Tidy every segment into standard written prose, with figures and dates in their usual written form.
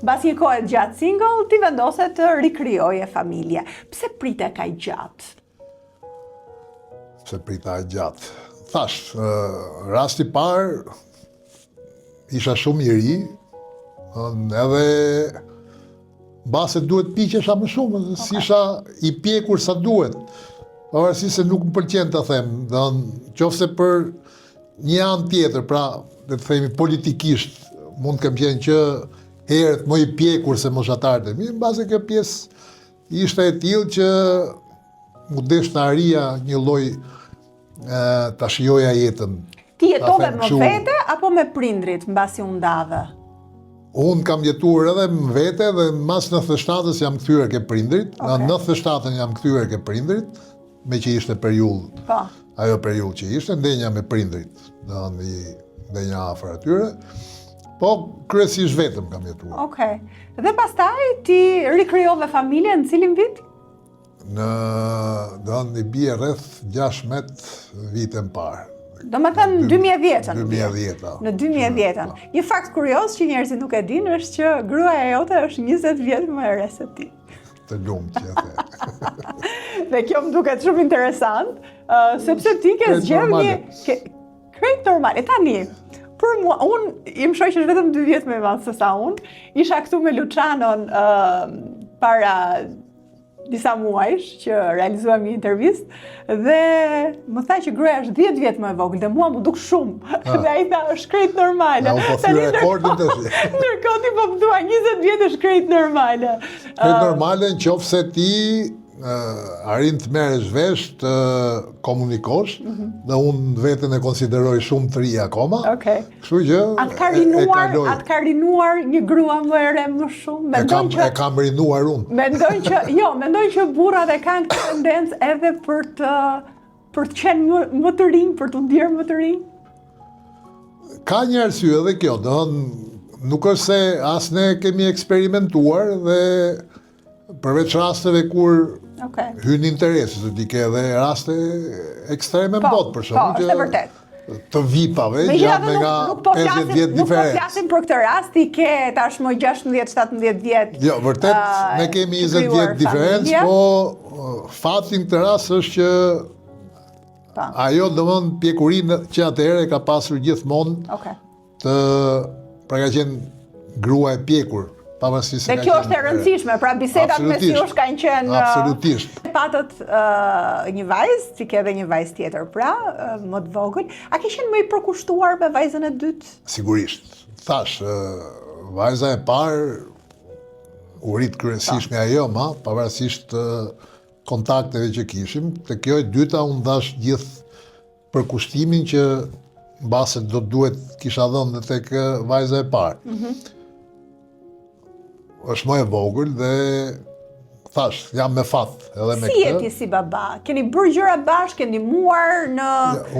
Mbas një kohë gjatë single, ti vendose të rikrijoje familje. Pse prite kaq gjatë? Pse prita gjatë? Thash, rasti parë isha shumë i ri, edhe base duhet piqesha më shumë, si isha i pjekur sa duhet. Pavarësisht se nuk më pëlqen të them, qofse për një anë tjetër, pra, le të themi politikisht, mund të kem qenë që herët më i pjekur se moshatarët e mi, në base kjo pjesë ishte e tillë që mu desh të arria një lloj ta shijoja jetën. Ti jetove me vete apo me prindrit mbasi u ndave? Unë kam jetuar edhe me vete dhe mas 97-s jam kthyer ke prindrit. Në 97-ën jam kthyer ke prindrit, me që ishte periudhë. Po. Ajo periudhë që ishte, ndenja me prindrit, ndenja afër atyre. Po, kryesisht vetëm kam jetuar. Okej. Dhe pastaj ti rikrijove familjen në cilin vit? I bie rreth 16 vite më parë. Do me thënë 2010-ën. 2010-ën. Në 2010-ën. Një fakt kurios që njerëzit nuk e dinë është që gruaja jote është 20 vjet më e re se ti. Të lumt që e the. Dhe kjo më duket shumë interesant, sepse ti ke zgjedhur një krejt normale. Tani, për mua, unë im shoq është vetëm 2 vjet më e madh se sa unë, isha këtu me Lucianon para disa muajsh që realizuam një intervistë dhe më tha që gruaja është 10 vjet më e vogël dhe mua më duk shumë. Dhe ai tha është krejt normale. Ja, po thyrë rekordin të shi. Ndërkohë ti po më thua 20 vjet është krejt normale. Krejt normale në qoftë se ti arrin të merresh vesh të komunikosh, dhe unë veten e konsideroj shumë të ri akoma. Okej. Kështu që atë ka rinuar një grua më e re më shumë. E kam rinuar unë. Mendoj që burrat e kanë këtë tendencë edhe për të qenë më të rinj, për të ndjerë më të rinj. Ka një arsye edhe kjo, nuk është se as ne kemi eksperimentuar dhe përveç rasteve kur hyn interesi, se di ke edhe raste ekstreme në botë, për shembull. Po, është vërtet. Të vipave, gjatë me nga 50 vjet diferencë. Nuk po flasim për këtë rast, ti ke tashmë 16-17 vjet. Jo, vërtet, ne kemi 20 vjet diferencë, po fati në këtë rast është që ajo domthon pjekurinë që atëherë ka pasur gjithmonë të pra ka qenë grua e pjekur. Dhe kjo është e rëndësishme, pra bisedat me Siush kanë qenë... Absolutisht. Patët një vajzë, ti ke edhe një vajzë tjetër, pra, më të vogël. A ke qenë më i përkushtuar me vajzën e dytë? Sigurisht. Thash, vajza e parë u rit kryesisht nga ajo, pavarësisht kontakteve që kishim. Te kjo e dyta unë dash gjithë përkushtimin që mbase do duhet kisha dhënë dhe tek vajza e parë. Është më e vogël dhe thash, jam me fat edhe me këtë. Si je ti si baba? Keni bërë gjëra bashkë, keni ndihmuar në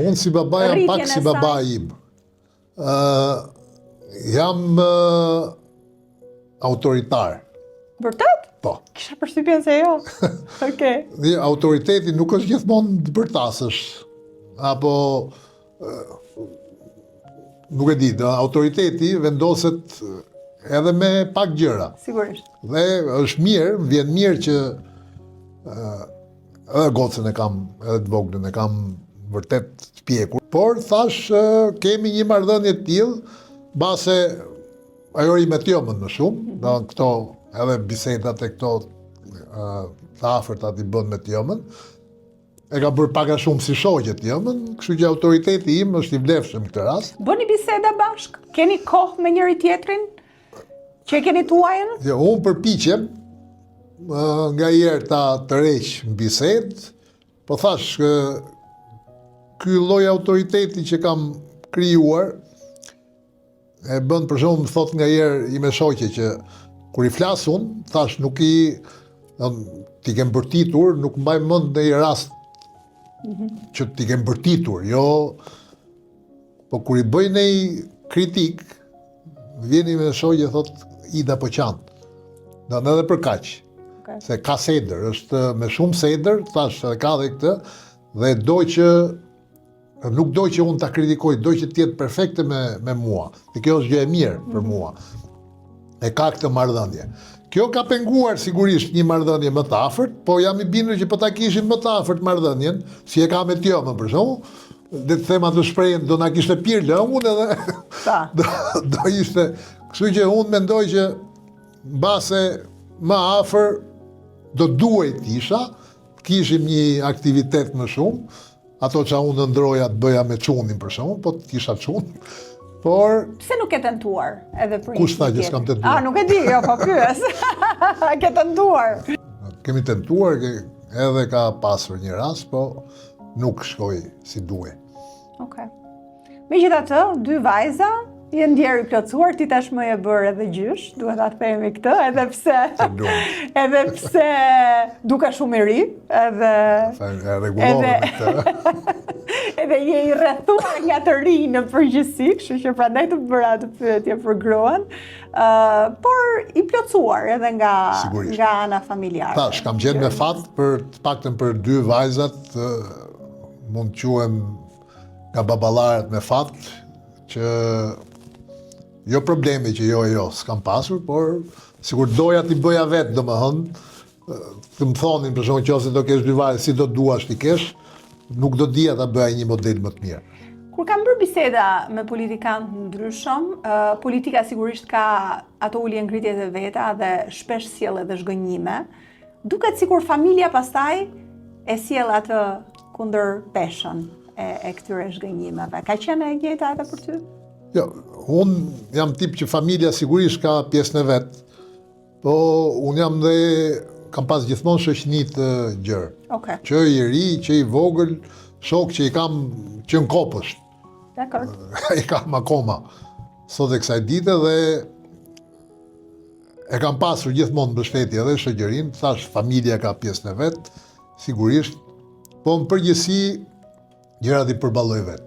unë si baba jam pak si baba im. Jam autoritar. Vërtet? Po. Kisha përshtypjen se jo. Okej. Autoriteti nuk është gjithmonë të bërtasësh. Apo nuk e di, autoriteti vendoset edhe me pak gjëra. Sigurisht. Dhe është mirë, vjen mirë që edhe gocën e kam, edhe të voglën e kam vërtet të pjekur. Por thash, kemi një marrëdhënie të tillë, base ajo i me tjomën më shumë, dhe këto edhe bisedat e këto të afërta i bën me tjomën. E ka bërë pak a shumë si shoqe tjomën, kështu që autoriteti im është i vlefshëm këtë rast. Bëni biseda bashk? Keni kohë me njëri tjetrin? Që keni tuajën? Jo, unë përpiqem nga herë ta tërheq në bisedë, po thash ky lloj autoriteti që kam krijuar e bën për shembull, më thot nga herë i me shoqe që kur i flas unë, thash nuk ti kem bërtitur, nuk mbaj mend në një rast që ti kem bërtitur, jo, po kur i bëj një kritik, vjeni me shoqe thot Ida po qanë. Edhe për kaq. Se ka sedër, është me shumë sedër, thash, ka dhe këtë, dhe nuk doj që unë ta kritikoj, doj që t'jetë perfekte me mua. Dhe kjo është gjë e mirë për mua. e ka këtë marrëdhënie. Kjo ka penguar sigurisht një marrëdhënie më të afërt, po jam i bindur që po ta kishin më të afërt marrëdhënien, si e ka me Tjomën për shembull, dhe të them atë shprehjen do na kishte pirë lëngun edhe do ishte, kështu që unë mendoj që mbase më afër do duhet isha, kishim një aktivitet më shumë, ato që unë ndroja të bëja me çunin për shembull, po të kisha çun. Por pse nuk e tentuar edhe për kush tha që s'kam tentuar? Nuk e di, jo, po pyes. Ke tentuar? Kemi tentuar, edhe ka pasur një rast, po nuk shkoi si duhej. Okej. Megjithatë, 2 vajza jenë ndjerë i plotësuar, ti tashmë e bërë edhe gjysh, duhet ta themi këtë, edhe pse duke shumë i ri, edhe je i rrethuar nga të rinj në përgjithësi, kështu që prandaj të bëra atë pyetje për gruan, por i plotësuar edhe nga ana familjare. Tash kam qenë me fat për të paktën për 2 vajzat, mund të quhem nga baballarët me fat, që jo problemi që jo, s'kam pasur, por sikur doja t'i bëja vetë, domethënë, të më thonin për shkak nëse do kesh 2 vajza, si do duash t'i kesh, nuk do dija ta bëja një model më të mirë. Kur kam bërë biseda me politikanë të ndryshëm, politika sigurisht ka ato ulje ngritjet e veta dhe shpesh sjell edhe zhgënjime. Duket sikur familja pastaj e sjell atë kundër peshën e këtyre zhgënjimeve. Ka qenë e njëjta edhe për ty? Jo, unë jam tip që familja sigurisht ka pjesën e vet, po unë jam dhe kam pas gjithmonë shoqëni të gjerë. Okay. Që i ri, që i vogël, shok që i kam që në kopësht. Dakor. I kam akoma sot e kësaj dite dhe e kam pasur gjithmonë mbështetje edhe shoqërinë, thash familja ka pjesën e vet, sigurisht, po në përgjithësi gjërat i përballoj vet.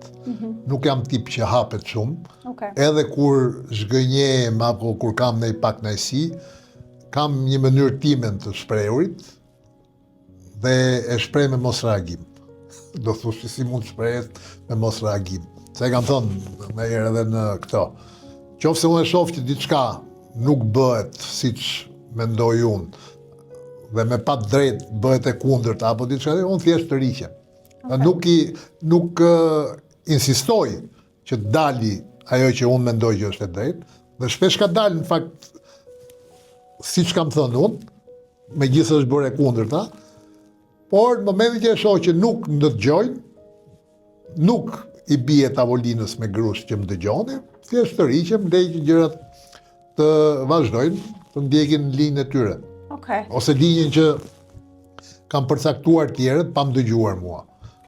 Nuk jam tip që hapet shumë. Okay. Edhe kur zhgënjem apo kur kam ndaj pak kënaqësi, kam një mënyrë timen të shprehurit dhe e shpreh me mos reagim. Do thosh si mund të shprehet me mos reagim. Se e kam thënë më herë edhe në këto. Qofse unë e shoh që diçka nuk bëhet siç mendoj unë dhe me pa drejt bëhet e kundërt apo diçka, unë thjesht të riqem. Okay. Nuk insistoj që të dali ajo që unë mendoj që është e drejtë, dhe shpesh ka dalë në fakt siç kam thënë unë, megjithëse është bërë e kundërta, por në momentin që e shoh që nuk më dëgjojnë, nuk i bie tavolinës me grush që më dëgjoni, thjesht të riqem, lej që gjërat të vazhdojnë, të ndjekin linjën e tyre. Okay. Ose linjën që kam përcaktuar tjerët pa më dëgjuar mua.